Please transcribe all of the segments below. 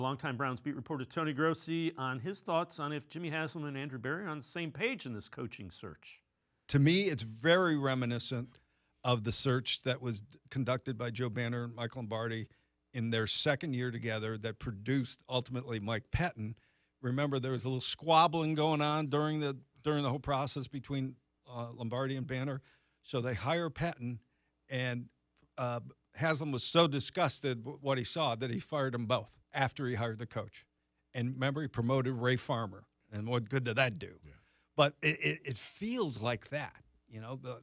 Longtime Browns beat reporter Tony Grossi on his thoughts on if Jimmy Haslam and Andrew Berry are on the same page in this coaching search. To me, it's very reminiscent of the search that was conducted by Joe Banner and Mike Lombardi in their second year together that produced ultimately Mike Pettin. Remember, there was a little squabbling going on during the whole process between Lombardi and Banner. So they hire Pettin, and Haslam was so disgusted with what he saw that he fired them both after he hired the coach. And remember, he promoted Ray Farmer. And what good did that do? Yeah. But it feels like that,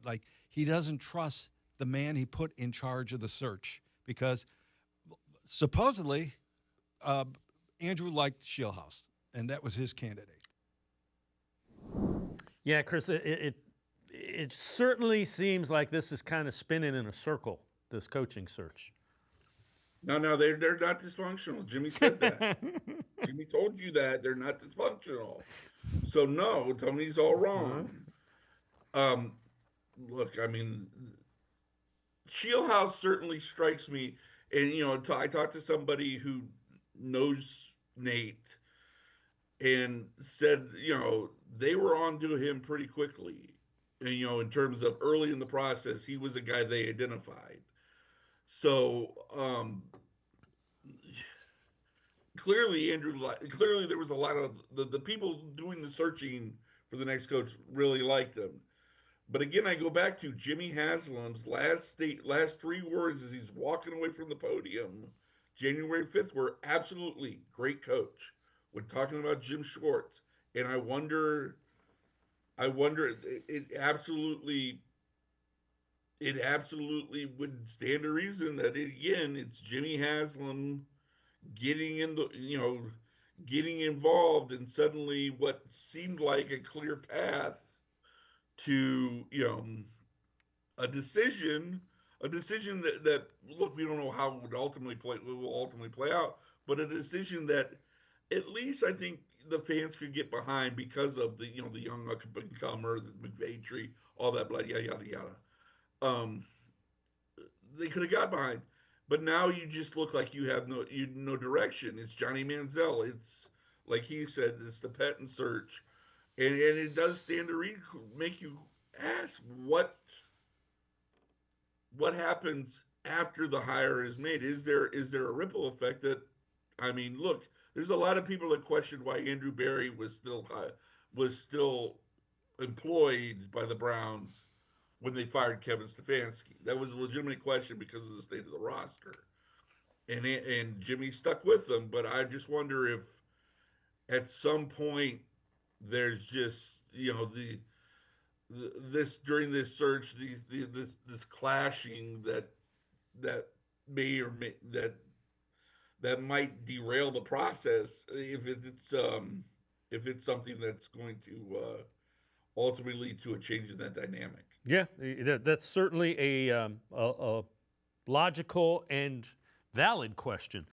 like he doesn't trust the man he put in charge of the search because supposedly Andrew liked Shieldhouse, and that was his candidate. Yeah, Chris, it certainly seems like this is kind of spinning in a circle, this coaching search. No, they're not dysfunctional. Jimmy said that. Jimmy told you that they're not dysfunctional. So no, Tony's all wrong. Look, I mean, Shieldhouse certainly strikes me, and I talked to somebody who knows Nate and said, they were on to him pretty quickly, and in terms of early in the process, he was a guy they identified. So clearly there was a lot of the people doing the searching for the next coach really liked him. But again, I go back to Jimmy Haslam's last 3 words as he's walking away from the podium, January 5th, were absolutely great coach when talking about Jim Schwartz. And I wonder, it absolutely would stand to reason that it's Jimmy Haslam getting getting involved in suddenly what seemed like a clear path to a decision that look, we don't know how it will ultimately play out, but a decision that at least I think the fans could get behind because of the the young up-and-comer, the McVay tree, all that blah yada yada yada. They could have got behind, but now you just look like you have no direction. It's Johnny Manziel. It's like he said, it's the Pettin search. And it does stand to make you ask what happens after the hire is made. Is there a ripple effect that, I mean, look, there's a lot of people that question why Andrew Berry was still employed by the Browns when they fired Kevin Stefanski. That was a legitimate question because of the state of the roster. And Jimmy stuck with them, but I just wonder if at some point there's just this during this search this clashing that may or may that might derail the process if it's something that's going to ultimately lead to a change in that dynamic. Yeah, that's certainly a logical and valid question.